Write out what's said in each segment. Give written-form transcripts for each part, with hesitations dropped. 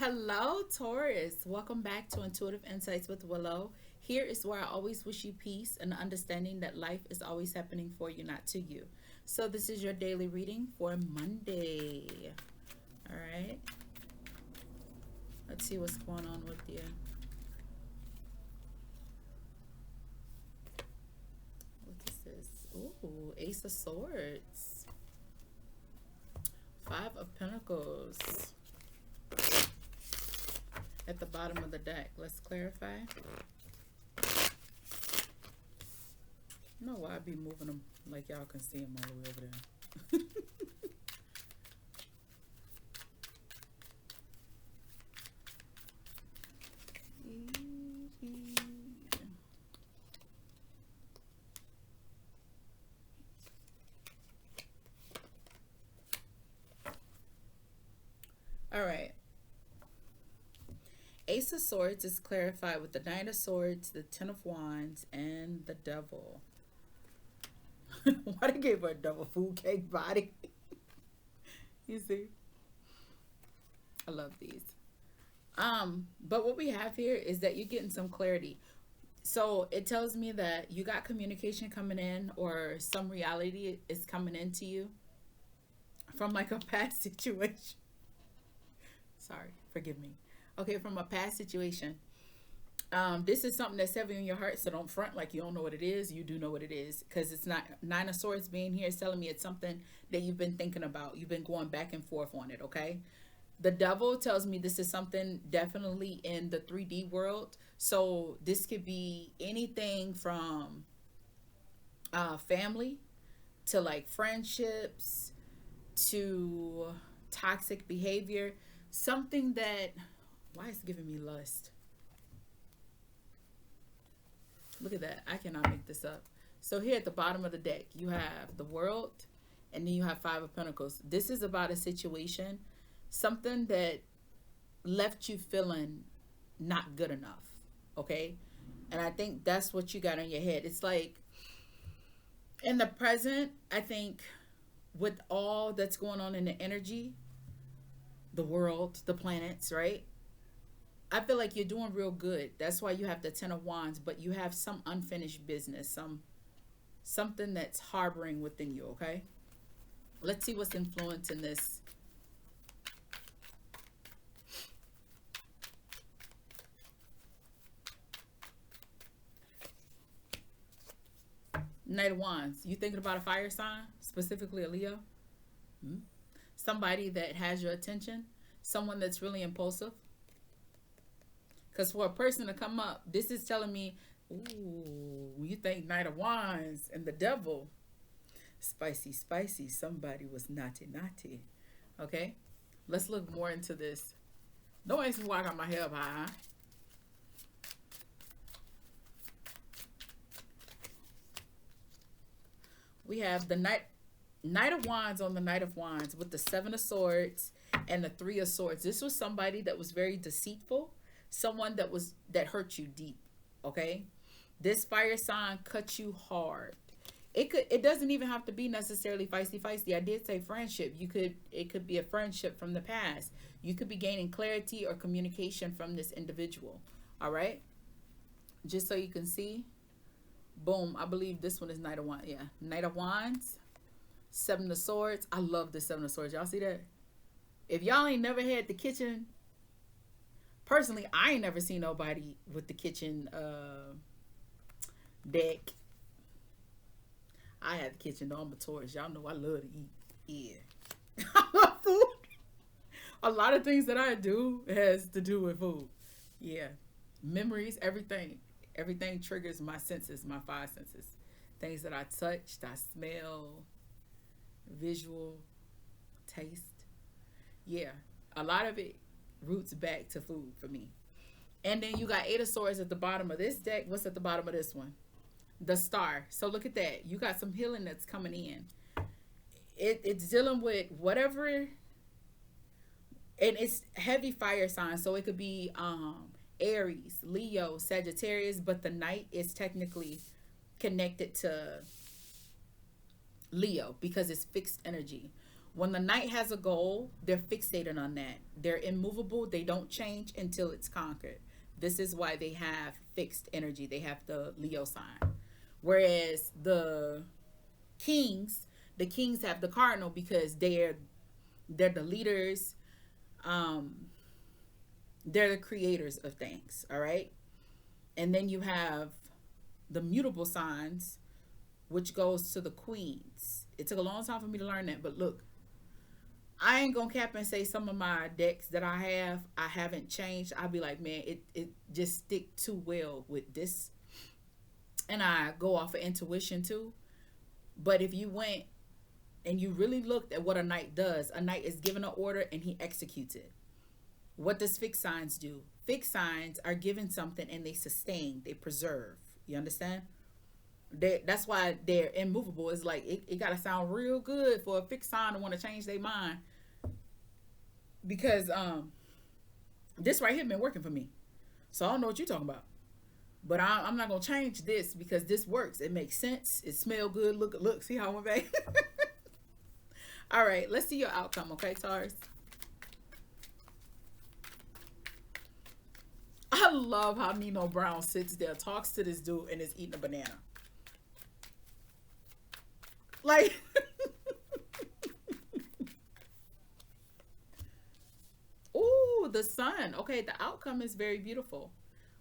Hello, Taurus. Welcome back to Intuitive Insights with Willow. Here is where I always wish you peace and understanding that life is always happening for you, not to you. So, this is your daily reading for Monday. All right. Let's see what's going on with you. What is this? Ooh, Ace of Swords. Five of Pentacles. At the bottom of the deck. Let's clarify. I don't know why I be moving them like y'all can see them all the way over there. All right. Ace of Swords is clarified with the Knight of Swords, the Ten of Wands, and the Devil. Why they gave her a double food cake body? You see? I love these. But what we have here is that you're getting some clarity. So it tells me that you got communication coming in, or some reality is coming into you from like a past situation. Sorry, forgive me. Okay, from a past situation. This is something that's heavy on your heart, so don't front like you don't know what it is. You do know what it is, because it's not. Nine of Swords being here is telling me it's something that you've been thinking about. You've been going back and forth on it, okay? The Devil tells me this is something definitely in the 3D world. So this could be anything from family to like friendships to toxic behavior. Something that, why is it giving me lust? Look at that. I cannot make this up. So here at the bottom of the deck, you have the World, and then you have Five of Pentacles. This is about a situation, something that left you feeling not good enough, okay? And I think that's what you got in your head. It's like, in the present, I think with all that's going on in the energy, the world, the planets, right? I feel like you're doing real good. That's why you have the Ten of Wands, but you have some unfinished business, something that's harboring within you, okay? Let's see what's influencing this. Knight of Wands. You thinking about a fire sign, specifically a Leo? Hmm? Somebody that has your attention, someone that's really impulsive. Because for a person to come up, this is telling me, ooh, you think Knight of Wands and the Devil. Spicy, spicy. Somebody was naughty, naughty. Okay? Let's look more into this. Don't ask me why I got my hair up high, huh? We have the Knight of Wands on the Knight of Wands with the Seven of Swords and the Three of Swords. This was somebody that was very deceitful, someone that hurt you deep, okay? This fire sign cut you hard. It doesn't even have to be necessarily feisty. I did say friendship. It could be a friendship from the past. You could be gaining clarity or communication from this individual. All right? Just so you can see. Boom, I believe this one is Knight of Wands. Yeah, Knight of Wands, Seven of Swords. I love the Seven of Swords. Y'all see that? If y'all ain't never had the kitchen, personally, I ain't never seen nobody with the kitchen deck. I had the kitchen, though. I'm a Taurus. Y'all know I love to eat. Yeah. I love food. A lot of things that I do has to do with food. Yeah. Memories, everything. Everything triggers my senses, my five senses. Things that I touched, I smell, visual, taste. Yeah, a lot of it roots back to food for me. And then you got Eight of Swords at the bottom of this deck. What's at the bottom of this one? The Star. So look at that. You got some healing that's coming in. It's dealing with whatever, and it's heavy fire signs. So it could be Aries, Leo, Sagittarius, but the Knight is technically connected to Leo because it's fixed energy. When the knight has a goal, they're fixated on that. They're immovable. They don't change until it's conquered. This is why they have fixed energy. They have the Leo sign. Whereas kings, the kings have the cardinal because they're the leaders. Um, they're the creators of things. All right. And then you have the mutable signs, which goes to the queens. It took a long time for me to learn that, but look, I ain't gonna cap and say some of my decks that I haven't changed. I'll be like, man, it just stick too well with this, and I go off of intuition too. But if you went and you really looked at what a knight does, a knight is given an order and he executes it. What does fixed signs do? Fixed signs are given something and they sustain, they preserve. You understand? That's why they're immovable. It's like it gotta sound real good for a fixed sign to want to change their mind, because this right here been working for me. So I don't know what you're talking about, but I'm not gonna change this because this works. It makes sense. It smell good. Look. See how I went back. All right, let's see your outcome, okay, Taurus. I love how Nino Brown sits there, talks to this dude, and is eating a banana. Like, ooh, the sun. Okay, the outcome is very beautiful.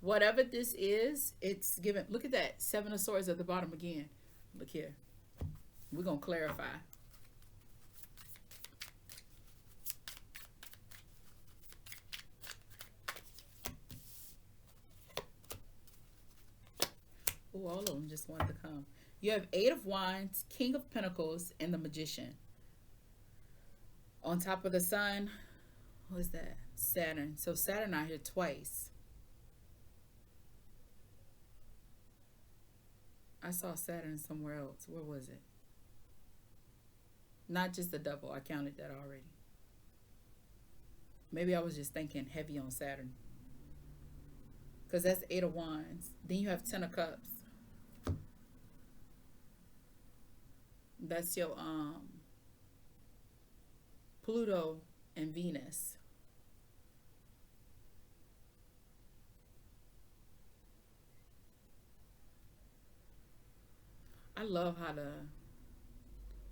Whatever this is, it's given. Look at that. Seven of Swords at the bottom again. Look here. We're going to clarify. Ooh, all of them just wanted to come. You have Eight of Wands, King of Pentacles, and the Magician. On top of the sun, what is that? Saturn. So Saturn out here twice. I saw Saturn somewhere else. Where was it? Not just the double. I counted that already. Maybe I was just thinking heavy on Saturn, because that's Eight of Wands. Then you have Ten of Cups. That's your Pluto and Venus. I love how the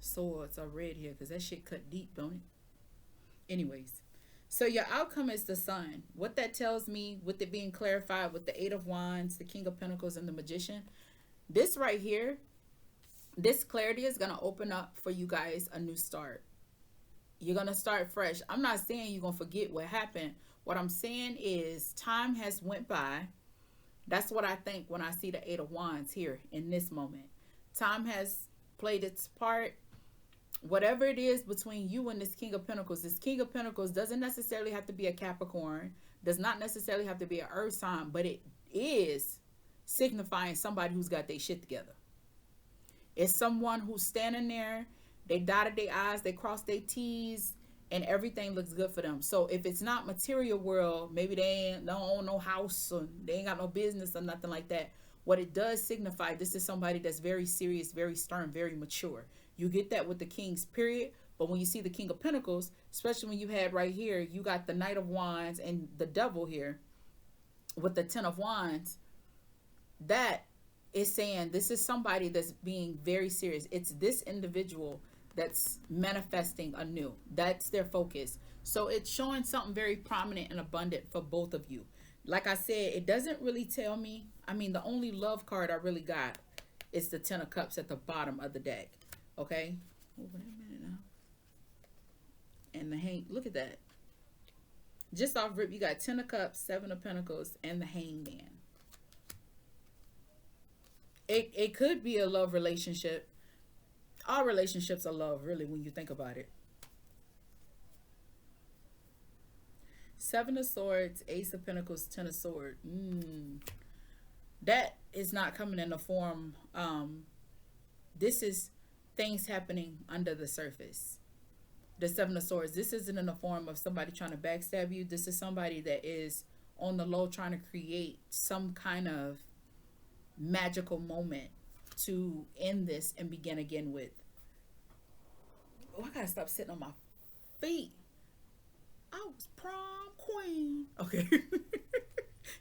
swords are red here, because that shit cut deep, don't it? Anyways, so your outcome is the sun. What that tells me, with it being clarified with the Eight of Wands, the King of Pentacles, and the Magician, this right here, this clarity is going to open up for you guys a new start. You're going to start fresh. I'm not saying you're going to forget what happened. What I'm saying is time has went by. That's what I think when I see the Eight of Wands here in this moment. Time has played its part. Whatever it is between you and this King of Pentacles doesn't necessarily have to be a Capricorn, does not necessarily have to be an earth sign, but it is signifying somebody who's got their shit together. It's someone who's standing there, they dotted their I's, they crossed their T's, and everything looks good for them. So if it's not material world, maybe they don't own no house, or they ain't got no business or nothing like that. What it does signify, this is somebody that's very serious, very stern, very mature. You get that with the Kings, period. But when you see the King of Pentacles, especially when you had right here, you got the Knight of Wands and the Devil here with the Ten of Wands, that is saying this is somebody that's being very serious. It's this individual that's manifesting anew. That's their focus. So it's showing something very prominent and abundant for both of you. Like I said, it doesn't really tell me. I mean, the only love card I really got is the Ten of Cups at the bottom of the deck. Okay? Oh, wait a minute now. And the hang. Look at that. Just off rip, you got Ten of Cups, Seven of Pentacles, and the Hangman. It could be a love relationship. All relationships are love, really, when you think about it. Seven of Swords, Ace of Pentacles, Ten of Swords. That is not coming in the form. This is things happening under the surface. The Seven of Swords. This isn't in the form of somebody trying to backstab you. This is somebody that is on the low trying to create some kind of magical moment to end this and begin again with. Oh, I gotta stop sitting on my feet. I was prom queen. Okay.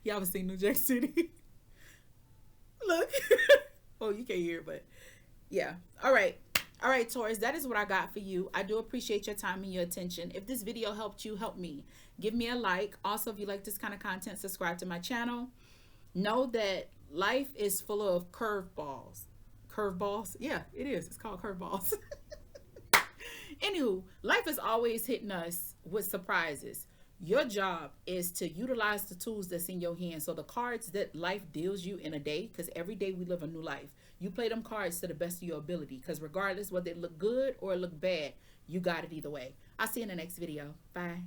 Y'all ever seen New Jack City? Look. Oh, you can't hear, but yeah. All right. All right, Taurus, that is what I got for you. I do appreciate your time and your attention. If this video helped you, help me. Give me a like. Also, if you like this kind of content, subscribe to my channel. Know that life is full of curveballs. Curveballs? Yeah, it is. It's called curveballs. Anywho, life is always hitting us with surprises. Your job is to utilize the tools that's in your hand. So the cards that life deals you in a day, because every day we live a new life, you play them cards to the best of your ability, because regardless whether it look good or it look bad, you got it either way. I'll see you in the next video. Bye.